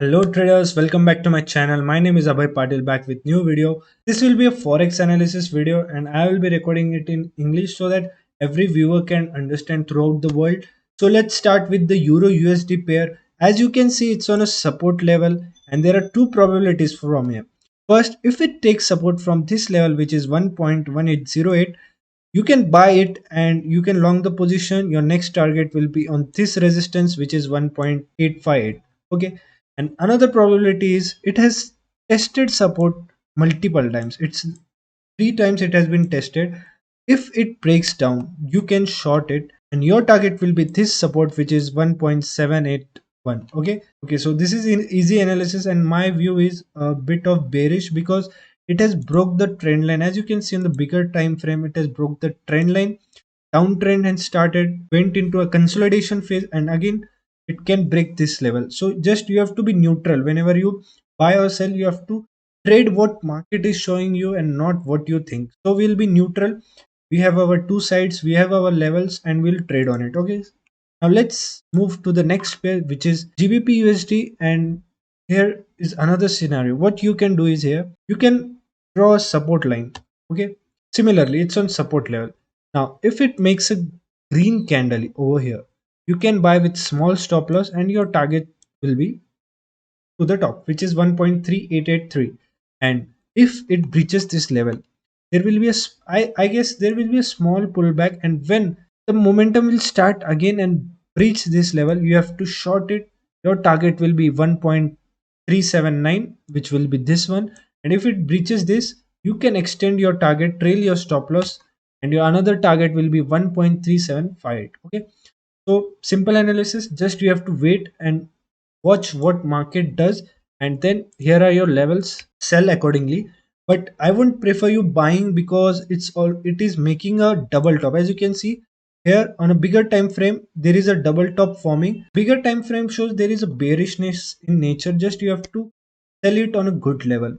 Hello traders, welcome back to my channel. My name is Abhay Patil back with new video. This will be a forex analysis video and I will be recording it in English so that every viewer can understand throughout the world. So let's start with the Euro USD pair. As you can see, it's on a support level and there are two probabilities from here. First, if it takes support from this level, which is 1.1808, you can buy it and you can long the position. Your next target will be on this resistance, which is 1.858. Okay, and another probability is it has tested support multiple times. It's three times it has been tested. If it breaks down, you can short it and your target will be this support, which is 1.781. Okay, so this is in easy analysis and my view is a bit of bearish because it has broke the trend line. As you can see in the bigger time frame, it has broke the trend line. Downtrend and started, went into a consolidation phase, and again it can break this level. So just you have to be neutral whenever you buy or sell. You have to trade what market is showing you and not what you think. So we'll be neutral. We have our two sides, we have our levels, and we'll trade on it. Okay, now let's move to the next pair, which is GBP USD. And here is another scenario. What you can do is, here you can draw a support line. Okay, similarly it's on support level. Now if it makes a green candle over here, you can buy with small stop loss and your target will be to the top, which is 1.3883. And if it breaches this level, there will be I guess there will be a small pullback, and when the momentum will start again and breach this level, you have to short it. Your target will be 1.379, which will be this one. And if it breaches this, you can extend your target, trail your stop loss, and your another target will be 1.375. Okay, so simple analysis, just you have to wait and watch what market does, and then here are your levels, sell accordingly. But I wouldn't prefer you buying because it is making a double top. As you can see here on a bigger time frame, there is a double top forming. Bigger time frame shows there is a bearishness in nature. Just you have to sell it on a good level.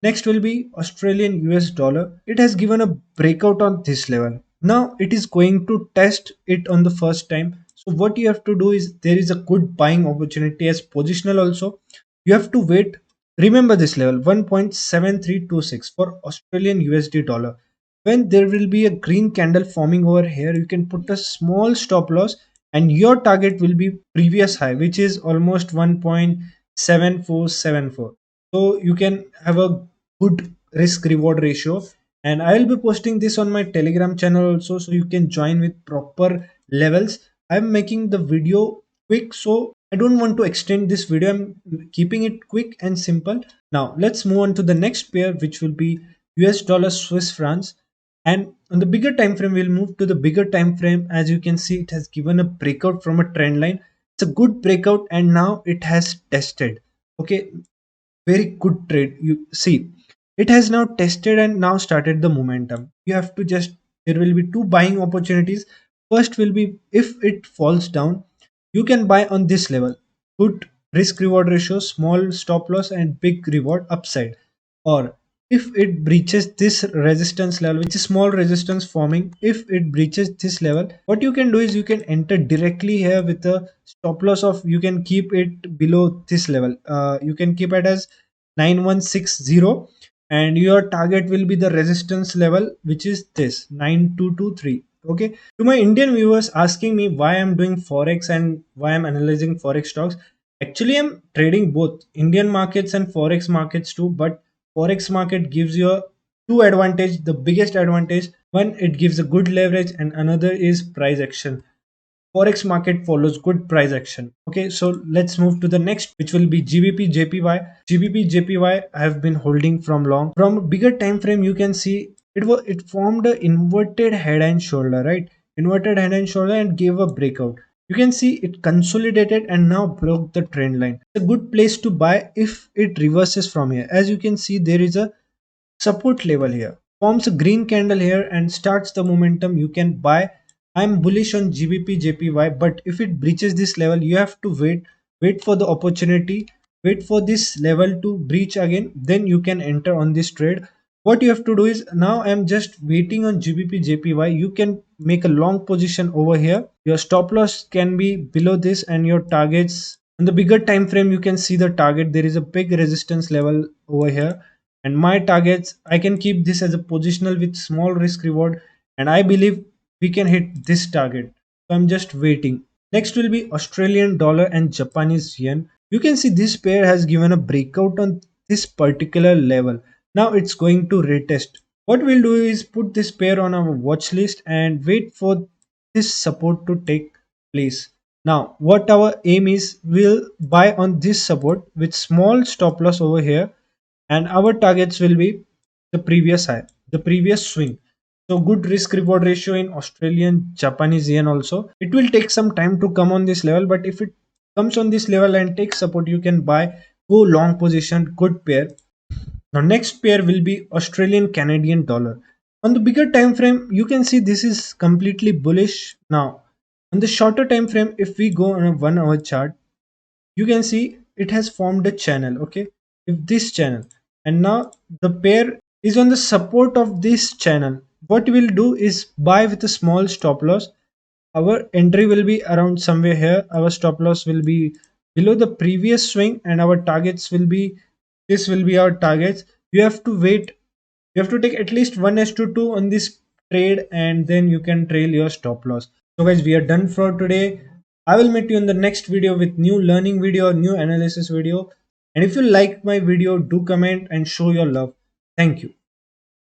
Next will be Australian US dollar. It has given a breakout on this level. Now it is going to test it on the first time. So what you have to do is, there is a good buying opportunity as positional also. You have to wait. Remember this level 1.7326 for Australian USD dollar. When there will be a green candle forming over here, you can put a small stop loss and your target will be previous high, which is almost 1.7474. So you can have a good risk reward ratio. And I will be posting this on my Telegram channel also, so you can join with proper levels. I'm making the video quick, so I don't want to extend this video. I'm keeping it quick and simple. Now let's move on to the next pair, which will be US dollar Swiss francs. And on the bigger time frame, we'll move to the bigger time frame. As you can see, it has given a breakout from a trend line. It's a good breakout and now it has tested. Okay, very good trade. You see, it has now tested and now started the momentum. You have to just, there will be two buying opportunities. First will be, if it falls down, you can buy on this level. Good risk reward ratio, small stop loss and big reward upside. Or if it breaches this resistance level, which is small resistance forming, if it breaches this level, what you can do is you can enter directly here with a stop loss of, you can keep it below this level. You can keep it as 9160, and your target will be the resistance level, which is this 9223. Okay, to my Indian viewers asking me why I'm doing forex and why I'm analyzing forex stocks, actually I'm trading both Indian markets and forex markets too. But forex market gives you a two advantage. The biggest advantage, one, it gives a good leverage, and another is price action. Forex market follows good price action. Okay, so let's move to the next, which will be GBP JPY. GBP JPY I have been holding from long. From a bigger time frame, you can see it formed a inverted head and shoulder, right? Inverted head and shoulder and gave a breakout. You can see it consolidated and now broke the trend line. It's a good place to buy if it reverses from here. As you can see, there is a support level here, forms a green candle here and starts the momentum. You can buy. I'm bullish on GBP JPY, but if it breaches this level, you have to wait for the opportunity, wait for this level to breach again, then you can enter on this trade. What you have to do is, now I'm just waiting on GBP JPY. You can make a long position over here. Your stop loss can be below this and your targets On the bigger time frame, you can see the target. There is a big resistance level over here, and my targets, I can keep this as a positional with small risk reward, and I believe we can hit this target. So I'm just waiting. Next will be Australian dollar and Japanese yen. You can see this pair has given a breakout on this particular level. Now it's going to retest. What we'll do is put this pair on our watch list and wait for this support to take place. Now, what our aim is, we'll buy on this support with small stop loss over here, and our targets will be the previous high, the previous swing. So good risk reward ratio in Australian Japanese yen also. It will take some time to come on this level, but if it comes on this level and takes support, you can buy, go long position, good pair. Now next pair will be Australian Canadian dollar. On the bigger time frame, you can see this is completely bullish. Now on the shorter time frame, if we go on a 1 hour chart, you can see it has formed a channel. Okay, if this channel, and now the pair is on the support of this channel. What we'll do is buy with a small stop loss. Our entry will be around somewhere here. Our stop loss will be below the previous swing, and our targets will be, this will be our targets. You have to wait, you have to take at least 1 s to 2 on this trade, and then you can trail your stop loss. So guys, we are done for today. I will meet you in the next video with new learning video, new analysis video. And if you like my video, do comment and show your love. Thank you.